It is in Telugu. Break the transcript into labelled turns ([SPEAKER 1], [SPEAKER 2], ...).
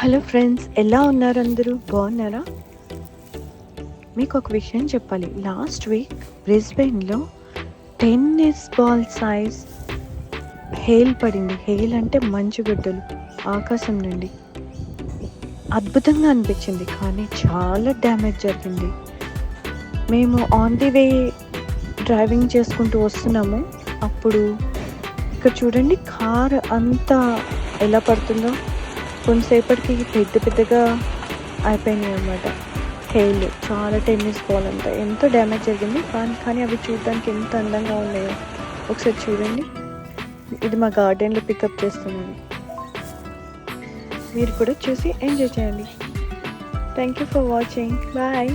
[SPEAKER 1] హలో ఫ్రెండ్స్, ఎలా ఉన్నారు? అందరూ బాగున్నారా? మీకు ఒక విషయం చెప్పాలి. లాస్ట్ వీక్ బ్రిస్బెయిన్లో టెన్నిస్ బాల్ సైజ్ హెయిల్ పడింది. హెయిల్ అంటే మంచుగడ్డలు ఆకాశం నుండి. అద్భుతంగా అనిపించింది, కానీ చాలా డ్యామేజ్ జరిగింది. మేము ఆన్ ది వే డ్రైవింగ్ చేసుకుంటూ వస్తున్నాము. అప్పుడు ఇక్కడ చూడండి, కార్ అంతా ఎలా పడుతుందో. కొంతసేపటికి పెద్దగా అయిపోయినాయి అన్నమాట. హెయిల్ చాలా టెన్నిస్ బాల్ అంతా ఎంతో డ్యామేజ్ జరిగింది, కానీ అవి చూడడానికి ఎంత అందంగా ఉన్నాయో ఒకసారి చూడండి. ఇది మా గార్డెన్లో పికప్ చేస్తున్నాను. మీరు కూడా చూసి ఎంజాయ్ చేయండి. Thank you for watching. Bye.